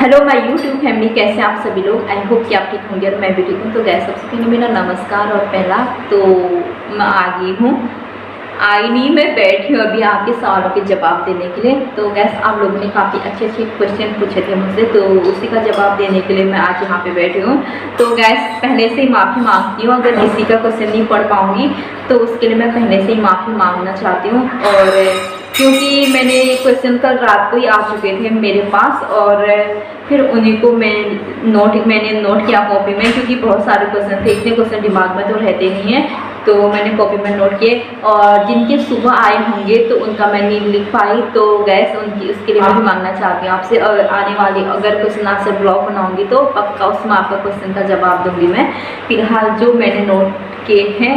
Hello my YouTube family, कैसे हैं आप सभी लोग। आई होप कि आप ठीक होंगे और मैं भी ठीक हूँ। तो गैस सबसे पहले मेरा नमस्कार। और पहला तो मैं आ गई हूँ, आई नहीं, मैं बैठी हूँ अभी आपके सवालों के जवाब देने के लिए। तो गैस आप लोगों ने काफ़ी अच्छे अच्छे क्वेश्चन पूछे थे मुझसे, तो उसी का जवाब देने के लिए मैं आज यहाँ पे बैठी हूँ। तो गैस पहले से ही माफ़ी मांगती हूँ, अगर किसी का क्वेश्चन नहीं पढ़ पाऊँगी तो उसके लिए मैं पहले से ही माफ़ी मांगना चाहती हूँ। और क्योंकि मैंने क्वेश्चन कल रात को ही आ चुके थे मेरे पास, और फिर उन्हीं को मैंने नोट किया कॉपी में, क्योंकि बहुत सारे क्वेश्चन थे, इतने क्वेश्चन दिमाग में तो रहते नहीं हैं। तो मैंने कॉपी में नोट किए, और जिनके सुबह आए होंगे तो उनका मैं नहीं लिख पाई। तो गैस उनकी उसके लिए मैं भी मांगना चाहती हूँ आपसे। और आने वाली अगर क्वेश्चन आंसर ब्लॉग बनाऊंगी तो पक्का उसमें आपका क्वेश्चन का जवाब दूंगी मैं। फिलहाल जो मैंने नोट किए हैं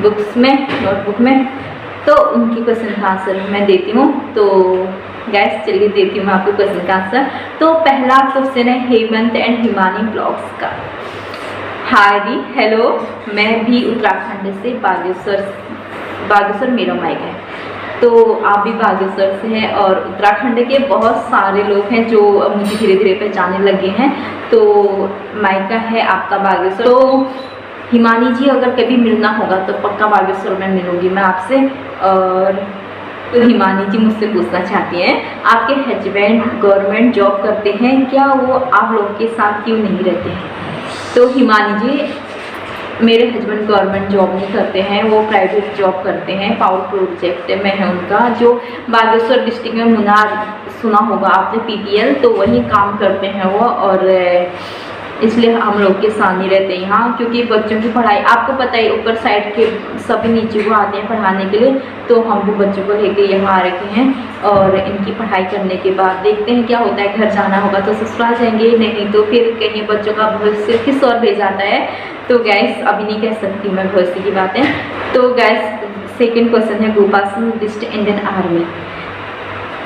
बुक्स में, नोटबुक में, तो उनकी क्वेश्चन का आंसर मैं देती हूँ। तो गैस चलिए देती हूँ मैं आपको क्वेश्चन का आंसर। तो पहला क्वेश्चन है हेमंत एंड हिमानी ब्लॉग्स का। हाय दी, हेलो, मैं भी उत्तराखंड से बागेश्वर मेरा मायका है। तो आप भी बागेश्वर से हैं, और उत्तराखंड के बहुत सारे लोग हैं जो मुझे धीरे धीरे पहचानने लगे हैं। तो मायका है आपका बागेश्वर। तो हिमानी जी, अगर कभी मिलना होगा तो पक्का बागेश्वर में मिलूंगी मैं आपसे। और तो हिमानी जी मुझसे पूछना चाहती हैं, आपके हस्बैंड गवर्नमेंट जॉब करते हैं क्या, वो आप लोगों के साथ क्यों नहीं रहते हैं। तो हिमानी जी, मेरे हस्बैंड गवर्नमेंट जॉब नहीं करते हैं, वो प्राइवेट जॉब करते हैं। पावर प्रोजेक्ट में है उनका, जो बागेश्वर डिस्ट्रिक्ट में मुनार सुना होगा आपने, पीटीएल, तो वही काम करते हैं वो। और इसलिए हम लोग के साथ नहीं रहते यहाँ, क्योंकि बच्चों की पढ़ाई आपको पता है, ऊपर साइड के सभी नीचे को आते हैं पढ़ाने के लिए। तो हम भी बच्चों को लेके यहाँ आ रखे हैं, और इनकी पढ़ाई करने के बाद देखते हैं क्या होता है। घर जाना होगा तो ससुराल जाएंगे, नहीं तो फिर कहीं बच्चों का भविष्य किस और भेज जाता है। तो गैस अभी नहीं कह सकती मैं भविष्य की बातें। तो गैस सेकेंड क्वेश्चन है गोपाल सिंह बिस्ट इंडियन आर्मी।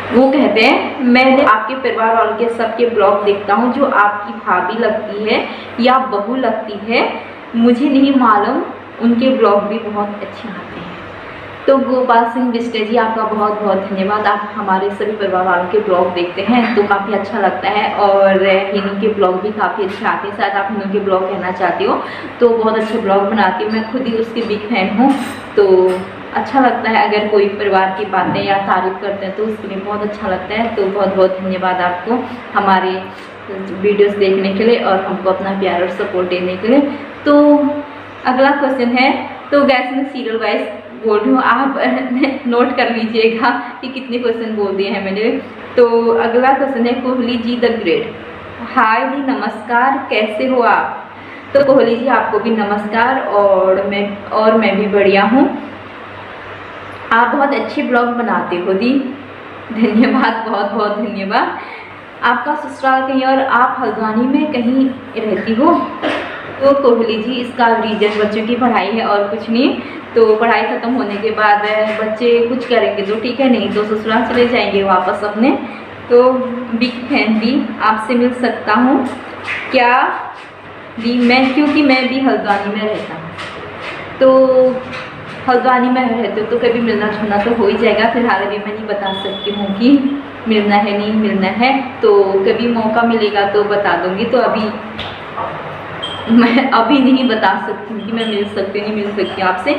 वो कहते हैं, मैंने आपके परिवार वालों के सबके ब्लॉग देखता हूँ, जो आपकी भाभी लगती है या बहू लगती है मुझे नहीं मालूम, उनके ब्लॉग भी बहुत अच्छे आते हैं। तो गोपाल सिंह बिस्टे जी, आपका बहुत बहुत धन्यवाद। आप हमारे सभी परिवार वालों के ब्लॉग देखते हैं तो काफ़ी अच्छा लगता है। और हिनू के ब्लॉग भी काफ़ी अच्छे आते हैं, शायद आप हिनू के ब्लॉग कहना चाहती हो। तो बहुत अच्छे ब्लॉग बनाती हूँ, मैं खुद ही उसकी बिग फैन हूँ। तो अच्छा लगता है अगर कोई परिवार की बातें या तारीफ करते हैं तो उसके लिए बहुत अच्छा लगता है। तो बहुत बहुत धन्यवाद आपको हमारे वीडियोस देखने के लिए और हमको अपना प्यार और सपोर्ट देने के लिए। तो अगला क्वेश्चन है, तो गैस में सीरियल वाइज बोल रही हूँ, आप नोट कर लीजिएगा कि कितने क्वेश्चन बोल दिए हैं मैंने। तो अगला क्वेश्चन है कोहली जी द ग्रेट। हाय दी, नमस्कार, कैसे हो आप। तो कोहली जी, आपको भी नमस्कार। और मैं भी बढ़िया हूँ। आप बहुत अच्छे ब्लॉग बनाते हो दी, धन्यवाद, बहुत बहुत धन्यवाद। आपका ससुराल कहीं और आप हल्द्वानी में कहीं रहती हो। तो कोहली जी, इसका रीजन बच्चों की पढ़ाई है और कुछ नहीं। तो पढ़ाई ख़त्म होने के बाद बच्चे कुछ करेंगे तो ठीक है, नहीं तो ससुराल चले जाएंगे वापस अपने। तो बिग फैन दी, आपसे मिल सकता हूँ क्या दी, मैं क्योंकि मैं भी हल्द्वानी में रहता हूँ। तो हल्द्वानी में रहते हो तो कभी मिलना जुलना तो हो ही जाएगा। फिलहाल अभी मैं नहीं बता सकती हूँ कि मिलना है नहीं मिलना है, तो कभी मौका मिलेगा तो बता दूँगी। तो अभी मैं अभी नहीं बता सकती हूँ कि मैं मिल सकती नहीं मिल सकती आपसे।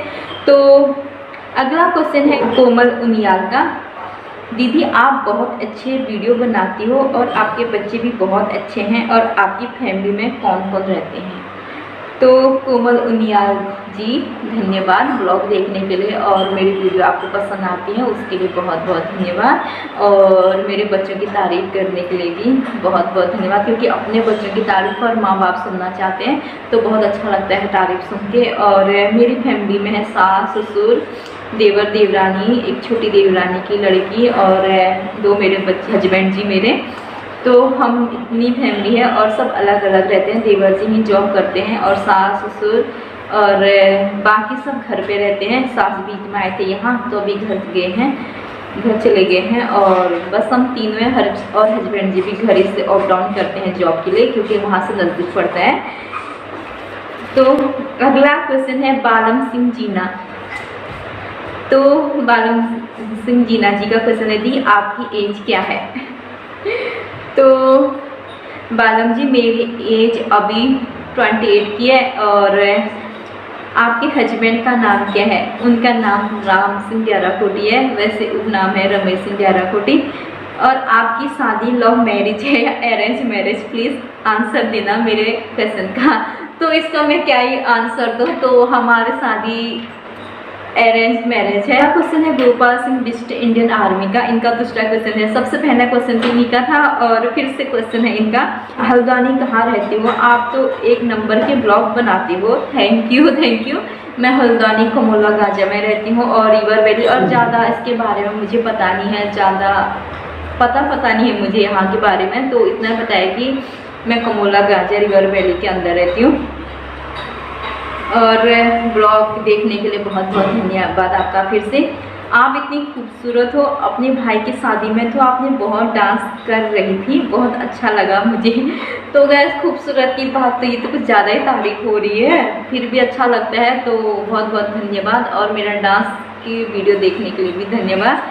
तो अगला क्वेश्चन है कोमल उनियाल का। दीदी, आप बहुत अच्छे वीडियो बनाती हो और आपके बच्चे भी बहुत अच्छे हैं, और आपकी फैमिली में कौन कौन रहते हैं। तो कोमल उनियाल जी, धन्यवाद ब्लॉग देखने के लिए, और मेरी वीडियो आपको पसंद आती है उसके लिए बहुत बहुत धन्यवाद। और मेरे बच्चों की तारीफ़ करने के लिए भी बहुत बहुत धन्यवाद, क्योंकि अपने बच्चों की तारीफ़ और माँ बाप सुनना चाहते हैं तो बहुत अच्छा लगता है तारीफ़ सुन के। और मेरी फैमिली में है सास ससुर, देवर देवरानी, एक छोटी देवरानी की लड़की, और 2 मेरे बच्चे हस्बैंड जी मेरे। तो हम इतनी फैमिली है और सब अलग अलग रहते हैं। देवर जी ही जॉब करते हैं और सास ससुर और बाकी सब घर पे रहते हैं। सास बीच में आए थे यहाँ, तो अभी घर चले गए हैं। और बस हम तीनों हैं, और हस्बैंड जी भी घर से अप डाउन करते हैं जॉब के लिए, क्योंकि वहाँ से नज़दीक पड़ता है। तो अगला क्वेश्चन है बालम सिंह जीना। तो बालम सिंह जीना जी का क्वेश्चन है दी, आपकी एज क्या है। तो बालम जी मेरी एज अभी 28 की है और आपके हस्बैंड का नाम क्या है? उनका नाम राम सिंह ग्याराकोटी है, वैसे उपनाम है रमेश सिंह ग्याराकोटी। और आपकी शादी लव मैरिज है या अरेंज मैरिज? प्लीज़ आंसर देना मेरे क्वेश्चन का। तो इसका मैं क्या ही आंसर दूँ, तो हमारी शादी अरेंज मैरिज है। क्वेश्चन है गोपाल सिंह बिस्ट इंडियन आर्मी का, इनका दूसरा क्वेश्चन है। सबसे पहला क्वेश्चन तो इन्हीं का था और फिर से क्वेश्चन है इनका, हल्द्वानी कहाँ रहती हो? आप तो एक नंबर के ब्लॉग बनाती हो। Thank you thank you. मैं हल्द्वानी कमोला गाजा में रहती हूँ और रिवर वैली, और ज़्यादा इसके बारे में मुझे पता नहीं है, ज़्यादा पता नहीं है मुझे यहाँ के बारे में। तो इतना पता है कि मैं कमोला गाजा रिवर वैली के अंदर रहती हूँ। और ब्लॉग देखने के लिए बहुत बहुत धन्यवाद आपका फिर से। आप इतनी खूबसूरत हो, अपने भाई की शादी में तो आपने बहुत डांस कर रही थी, बहुत अच्छा लगा मुझे। तो गैस खूबसूरत की बात तो ये तो कुछ ज़्यादा ही तारीफ हो रही है, फिर भी अच्छा लगता है, तो बहुत बहुत धन्यवाद। और मेरा डांस की वीडियो देखने के लिए भी धन्यवाद।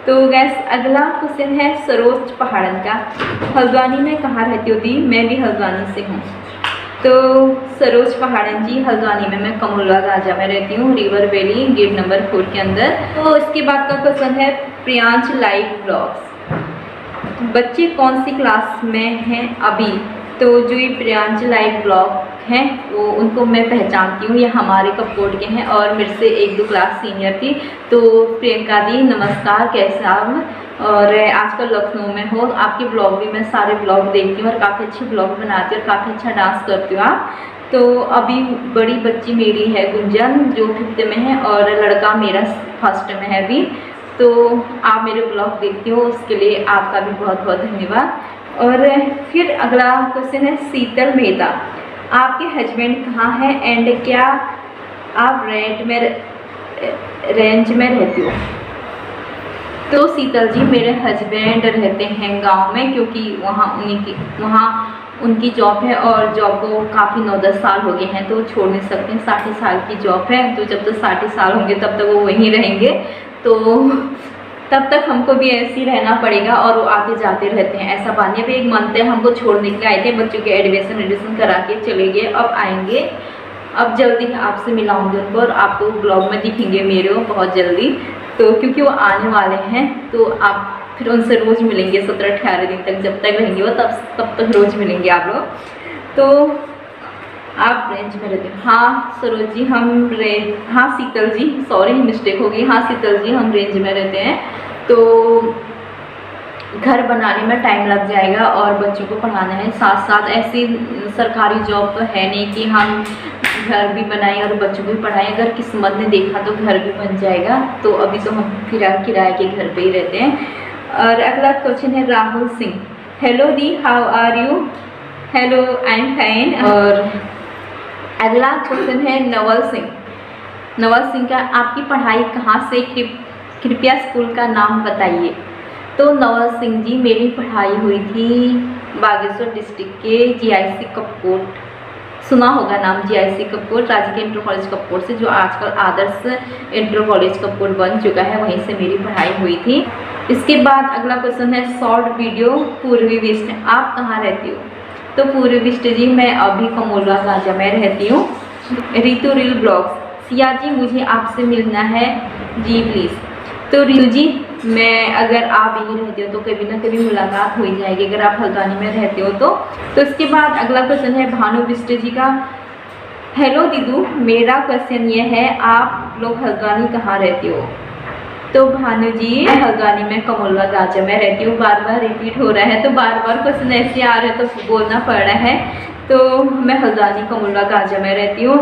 तो गैस अगला क्वेश्चन है सरोज पहाड़न का, हल्द्वानी में कहाँ रहती हो दी? मैं भी हल्द्वानी से हूँ। तो सरोज पहाड़न जी, हल्द्वानी में मैं कमोला गाजा में रहती हूँ, रिवर वैली गेट नंबर 4 के अंदर। तो इसके बाद का क्वेश्चन है प्रियांश लाइव ब्लॉग्स, बच्चे कौन सी क्लास में हैं अभी? तो जो ये प्रियांश लाइव ब्लॉग हैं वो उनको मैं पहचानती हूँ, ये हमारे कपकोट के हैं और मेरे से 1-2 क्लास सीनियर थी। तो प्रियंका दी नमस्कार, कैसे आप? और आजकल लखनऊ में हो, आपके ब्लॉग भी मैं सारे ब्लॉग देखती हूँ और काफ़ी अच्छे ब्लॉग बनाती हूँ और काफ़ी अच्छा डांस करती हूँ आप। तो अभी बड़ी बच्ची मेरी है गुंजन जो 5th में है और लड़का मेरा 1st में है अभी। तो आप मेरे ब्लॉग देखती हो उसके लिए आपका भी बहुत बहुत धन्यवाद। और फिर अगला क्वेश्चन है शीतल मेहता, आपके हस्बैंड कहाँ हैं एंड क्या आप रेंज में रहती हो? तो शीतल जी मेरे हस्बैंड रहते हैं गांव में, क्योंकि वहाँ उनकी जॉब है और जॉब को काफ़ी 9-10 साल हो गए हैं, तो छोड़ नहीं सकते हैं। 60 साल की जॉब है, तो जब तक 60 साल होंगे तब तक वो वहीं रहेंगे, तो तब तक हमको भी ऐसे ही रहना पड़ेगा। और वो आते जाते रहते हैं, ऐसा बात नहीं। अभी 1 मंथ है हमको छोड़ने के लिए आए थे, बच्चों के एडमिशन करा के चले गए, अब आएंगे। अब जल्दी आपसे मिलाऊंगी उनको और आपको ब्लॉग में दिखेंगे मेरे बहुत जल्दी। तो क्योंकि वो आने वाले हैं तो आप फिर उनसे रोज़ मिलेंगे 17-18 दिन तक, जब तक रहेंगे वो तब तक रोज़ मिलेंगे आप लोग। तो आप रेंज में रहते हो? हाँ सरोज जी हाँ शीतल जी, सॉरी मिस्टेक हो गई, हाँ शीतल जी हम रेंज में रहते हैं। तो घर बनाने में टाइम लग जाएगा और बच्चों को पढ़ाना है साथ साथ। ऐसी सरकारी जॉब तो है नहीं कि हम घर भी बनाएं और बच्चों को भी पढ़ाएं, अगर किस्मत ने देखा तो घर भी बन जाएगा। तो अभी तो हम किराए के घर पे ही रहते हैं। और अगला क्वेश्चन है राहुल सिंह, हेलो दी how are you? Hello I am fine. और अगला क्वेश्चन है नवल सिंह का, आपकी पढ़ाई कहाँ से? कृपया स्कूल का नाम बताइए। तो नवल सिंह जी मेरी पढ़ाई हुई थी बागेश्वर डिस्ट्रिक्ट के GIC कपकोट, सुना होगा नाम GIC कपकोट, राजकीय इंटर कॉलेज कपकोट से, जो आजकल आदर्श इंटर कॉलेज कपकोट बन चुका है, वहीं से मेरी पढ़ाई हुई थी। इसके बाद अगला क्वेश्चन है शॉर्ट वीडियो पूर्वी विष्ट, आप कहाँ रहती हो? तो पूर्वी विष्ट जी मैं अभी कमोला गाजा में रहती हूँ। रितु रील ब्लॉग्स, सिया जी मुझे आपसे मिलना है जी प्लीज़। तो रितु जी मैं अगर आप यहीं रहते हो तो कभी ना कभी मुलाकात हो ही जाएगी, अगर आप हल्द्वानी में रहते हो तो इसके बाद अगला क्वेश्चन है भानु बिष्ट जी का, हेलो दीदू मेरा क्वेश्चन ये है आप लोग हल्द्वानी कहाँ रहते हो? तो भानु जी मैं हल्द्वानी में कमोला गाजा में रहती हूँ। बार बार रिपीट हो रहा है, तो बार बार क्वेश्चन ऐसे आ रहे हैं तो बोलना पड़ रहा है। तो मैं हल्द्वानी कमोला गाजा में रहती हूँ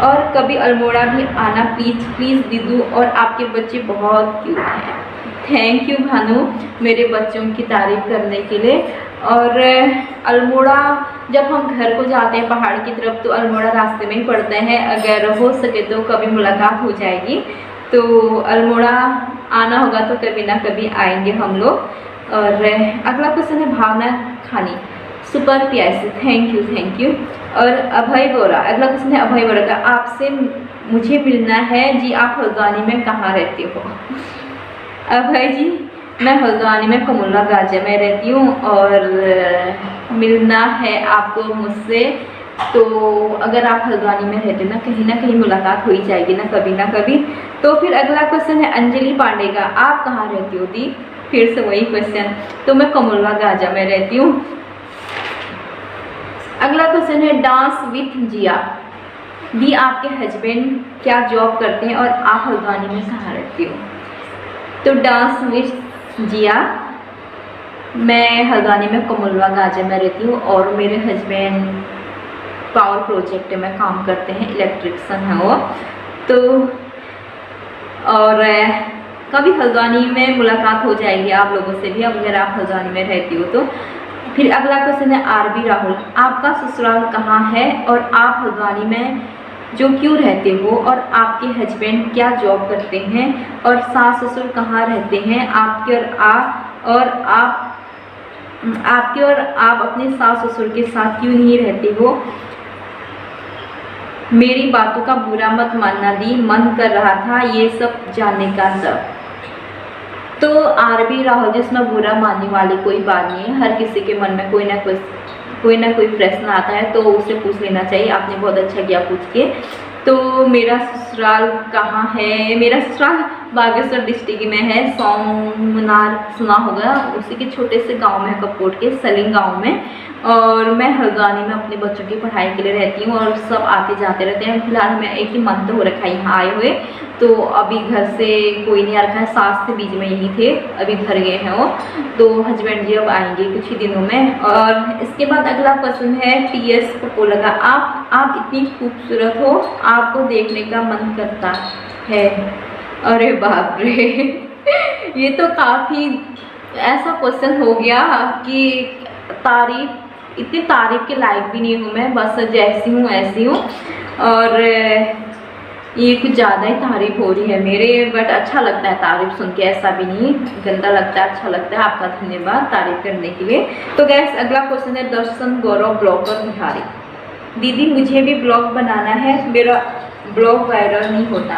और कभी अल्मोड़ा भी आना प्लीज़ दीदू, और आपके बच्चे बहुत क्यूट हैं। थैंक यू भानु मेरे बच्चों की तारीफ़ करने के लिए। और अल्मोड़ा जब हम घर को जाते हैं पहाड़ की तरफ तो अल्मोड़ा रास्ते में ही पड़ता है, अगर हो सके तो कभी मुलाकात हो जाएगी, तो अल्मोड़ा आना होगा तो कभी ना कभी आएंगे हम लोग। और अगला क्वेश्चन है भावना खानी, सुपर प्यासी, थैंक यू। और अभय बोरा, अगला क्वेश्चन है अभय बोरा का, आपसे मुझे मिलना है जी, आप हल्द्वानी में कहाँ रहते हो? अभय जी मैं हल्द्वानी में कमुल्ला गाजिया में रहती हूँ और मिलना है आपको मुझसे, तो अगर आप हल्द्वानी में रहते ना कहीं मुलाकात हो ही जाएगी ना कभी। तो फिर अगला क्वेश्चन है अंजलि पांडे का, आप कहाँ रहती हो दी? फिर से वही क्वेश्चन, तो मैं कमुल्ला गाजिया में रहती हूँ। अगला क्वेश्चन है डांस विथ जिया दी, आपके हस्बैंड क्या जॉब करते हैं और आप हल्द्वानी में कहाँ रहती हो? तो डांस विथ जिया, मैं हल्द्वानी में कमुल्ला गाजिया में रहती हूँ और मेरे हस्बैंड पावर प्रोजेक्ट में काम करते हैं, इलेक्ट्रिशियन है वो। तो और कभी हल्द्वानी में मुलाकात हो जाएगी आप लोगों से भी, अगर आप हल्द्वानी में रहती हो तो। फिर अगला क्वेश्चन है आरबी राहुल, आपका ससुराल कहाँ है और आप हल्द्वानी में जो क्यों रहते हो और आपके हस्बैंड क्या जॉब करते हैं और सास ससुर कहाँ रहते हैं आपके और आप अपने सास ससुर के साथ क्यों नहीं रहते हो? मेरी बातों का बुरा मत मानना दी, मन कर रहा था ये सब जानने का सब। तो आरबी राहुल जिसमें बुरा मानने वाली कोई बात नहीं है, हर किसी के मन में कोई ना कोई प्रश्न आता है तो उसे पूछ लेना चाहिए। आपने बहुत अच्छा किया पूछ के। तो मेरा ससुराल कहाँ है? मेरा ससुराल बागेश्वर डिस्ट्रिक्ट में है, सोमनार सुना होगा, उसी के छोटे से गांव में, कपकोट के सलिंग गांव में। और मैं हल्द्वानी में अपने बच्चों की पढ़ाई के लिए रहती हूँ और सब आते जाते रहते हैं। फिलहाल मैं एक ही मंथ हो रखा है यहाँ आए हुए, तो अभी घर से कोई नहीं आ रखा है, सास से बीच में यही थे, अभी घर गए हैं वो। तो हस्बैंड जी अब आएंगे कुछ ही दिनों में। और इसके बाद अगला क्वेश्चन है टीएस पपोला का, आप इतनी खूबसूरत हो, आपको देखने का मन करता है। अरे बाप रे ये तो काफ़ी ऐसा क्वेश्चन हो गया कि इतनी तारीफ के लायक भी नहीं हूँ मैं, बस जैसी हूँ ऐसी हूँ। और ये कुछ ज़्यादा ही तारीफ हो रही है मेरे, बट अच्छा लगता है तारीफ सुन के, ऐसा भी नहीं गंदा लगता है, अच्छा लगता है। आपका धन्यवाद तारीफ करने के लिए। तो गैस अगला क्वेश्चन है दर्शन गौरव ब्लॉगर बिहारी, दीदी मुझे भी ब्लॉग बनाना है, मेरा ब्लॉग वायरल नहीं होता।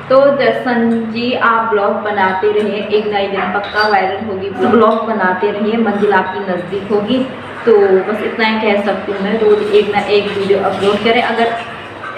तो दर्शन जी आप ब्लॉग बनाते रहिए, एक ना एक दिन पक्का वायरल होगी, ब्लॉग बनाते रहिए, मंजिल आपकी नज़दीक होगी। तो बस इतना ही कह सकती हूँ मैं, रोज़ एक ना एक वीडियो अपलोड करें। अगर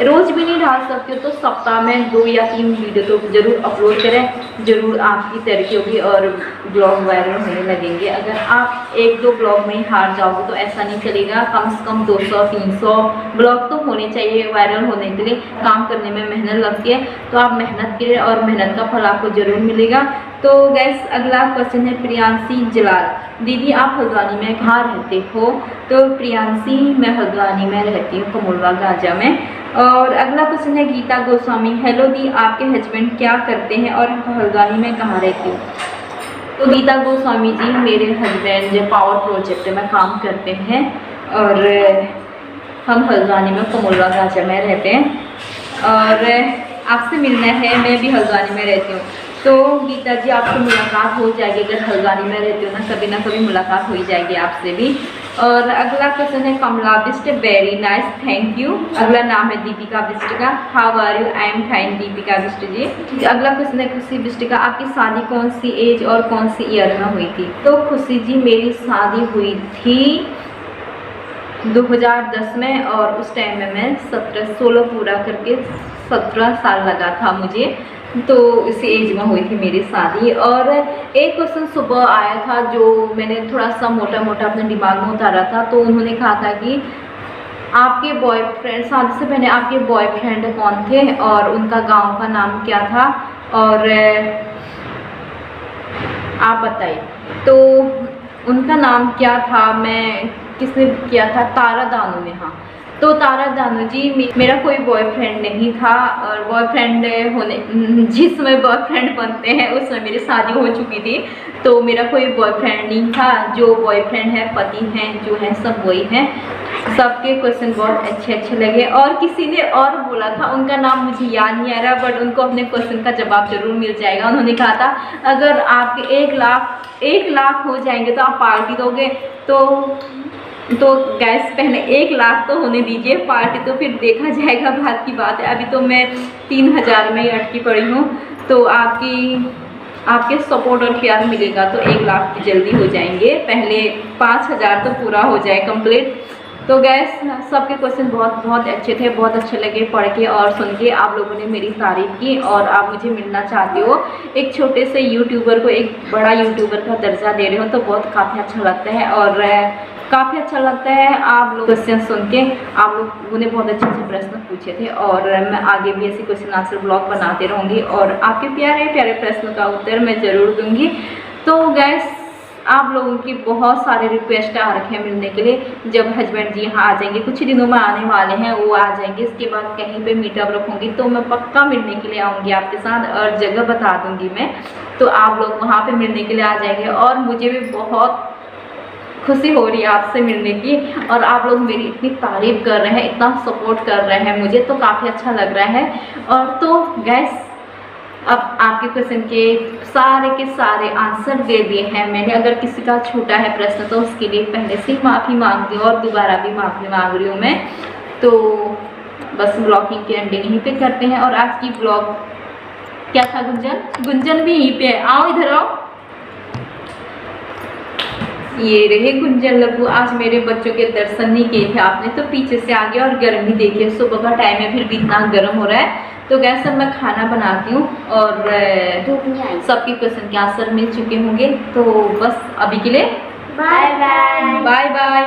रोज़ भी नहीं डाल सकते हो तो सप्ताह में 2 या 3 वीडियो तो ज़रूर अपलोड करें, ज़रूर आपकी तरक्की होगी और ब्लॉग वायरल होने लगेंगे। अगर आप 1-2 ब्लॉग में ही हार जाओगे तो ऐसा नहीं चलेगा, कम से कम 200-300 ब्लॉग तो होने चाहिए वायरल होने के लिए। काम करने में मेहनत लगती है, तो आप मेहनत करें और मेहनत का फल आपको ज़रूर मिलेगा। तो गैस अगला क्वेश्चन है प्रियांशी जलाल, दीदी आप हल्द्वानी में कहाँ रहते हो? तो प्रियांशी मैं हल्द्वानी में रहती हूँ, कमुल्ला गाजिया में। और अगला क्वेश्चन है गीता गोस्वामी, हेलो दी आपके हस्बैंड क्या करते हैं और हल्द्वानी में कहाँ रहती हो? तो गीता गोस्वामी जी मेरे हस्बैंड जो पावर प्रोजेक्ट में काम करते हैं और हम हल्द्वानी में कमुल्ला गाजिया में रहते हैं। और आपसे मिलना है, मैं भी हल्द्वानी में रहती हूँ। तो गीता जी आपसे मुलाकात हो जाएगी, अगर हल्द्वानी में रहती हो ना कभी मुलाकात हो ही जाएगी आपसे भी। और अगला क्वेश्चन है Kamla Bist, very nice thank you. अगला नाम है दीपिका बिस्ट का, how are you? I am fine Deepika Bist ji. अगला क्वेश्चन है खुशी बिस्ट का, आपकी शादी कौन सी एज और कौन सी ईयर में हुई थी? तो खुशी जी मेरी शादी हुई थी 2010 में और उस टाइम में मैं 16 पूरा करके 17 साल लगा था मुझे, तो इसी एज में हुई थी मेरी शादी। और एक क्वेश्चन सुबह आया था जो मैंने थोड़ा सा मोटा अपने दिमाग में उतारा था, तो उन्होंने कहा था कि आपके बॉयफ्रेंड, शादी से पहले आपके बॉयफ्रेंड कौन थे और उनका गांव का नाम क्या था और आप बताइए। तो उनका नाम क्या था, मैं किसने किया था? तारा दानू ने। हाँ, तो तारा दानू जी, मेरा कोई बॉयफ्रेंड नहीं था और बॉयफ्रेंड होने जिस समय बॉयफ्रेंड बनते हैं उस समय मेरी शादी हो चुकी थी, तो मेरा कोई बॉयफ्रेंड नहीं था। जो बॉयफ्रेंड है, पति हैं जो हैं, सब वही हैं। सबके क्वेश्चन बहुत अच्छे लगे। और किसी ने और बोला था, उनका नाम मुझे याद नहीं आ रहा, बट उनको अपने क्वेश्चन का जवाब जरूर मिल जाएगा। उन्होंने कहा था अगर आपके 1 लाख हो जाएंगे तो आप पार्टी दोगे? तो गैस पहले 1 लाख तो होने दीजिए, पार्टी तो फिर देखा जाएगा, बात की बात है। अभी तो मैं 3000 में ही अटकी पड़ी हूँ। तो आपकी आपके सपोर्ट और प्यार मिलेगा तो 1 लाख की जल्दी हो जाएंगे, पहले 5000 तो पूरा हो जाए कंप्लीट। तो गैस सबके क्वेश्चन बहुत बहुत अच्छे थे, बहुत अच्छे लगे पढ़ के और सुन के। आप लोगों ने मेरी तारीफ़ की और आप मुझे मिलना चाहते हो, एक छोटे से यूट्यूबर को एक बड़ा यूट्यूबर का दर्जा दे रहे हो, तो बहुत काफ़ी अच्छा लगता है और काफ़ी अच्छा लगता है आप लोग क्वेश्चन सुन के। आप लोगों ने बहुत अच्छे अच्छे प्रश्न पूछे थे और मैं आगे भी ऐसे क्वेश्चन आंसर ब्लॉग बनाते रहूँगी और आपके प्यारे प्यारे प्रश्नों का उत्तर मैं ज़रूर दूँगी। तो गैस आप लोगों की बहुत सारे रिक्वेस्ट आ रखे हैं मिलने के लिए। जब हस्बैंड जी यहाँ आ जाएंगे, कुछ दिनों में आने वाले हैं, वो आ जाएंगे, इसके बाद कहीं पे मीटअप रखूँगी तो मैं पक्का मिलने के लिए आऊँगी आपके साथ और जगह बता दूँगी मैं, तो आप लोग वहाँ पे मिलने के लिए आ जाएंगे। और मुझे भी बहुत खुशी हो रही है आपसे मिलने की और आप लोग मेरी इतनी तारीफ़ कर रहे हैं, इतना सपोर्ट कर रहे हैं मुझे, तो काफ़ी अच्छा लग रहा है। और तो गैस अब आपके क्वेश्चन के सारे आंसर दे दिए हैं मैंने। अगर किसी का छूटा है प्रश्न तो उसके लिए पहले से माफ़ी मांगती हूँ और दोबारा भी माफ़ी मांग रही हूँ मैं। तो बस ब्लॉगिंग की एंडिंग यहीं पे करते हैं। और आज की ब्लॉग क्या था, गुंजन भी यहीं पे है, आओ इधर आओ। ये रहे गुंजन लघु। आज मेरे बच्चों के दर्शन नहीं किए थे आपने, तो पीछे से आ गया और गर्मी देखिए, सुबह का टाइम है फिर भी इतना गर्म हो रहा है। तो गैस अब मैं खाना बनाती हूँ और सबके क्वेश्चन के आंसर मिल चुके होंगे। तो बस अभी के लिए बाय बाय बाय बाय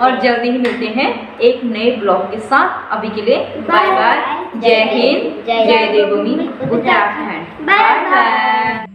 और जल्दी ही मिलते हैं एक नए ब्लॉग के साथ। अभी के लिए बाय बाय। जय हिंद, जय देवभूमि उत्तराखंड। Bye bye.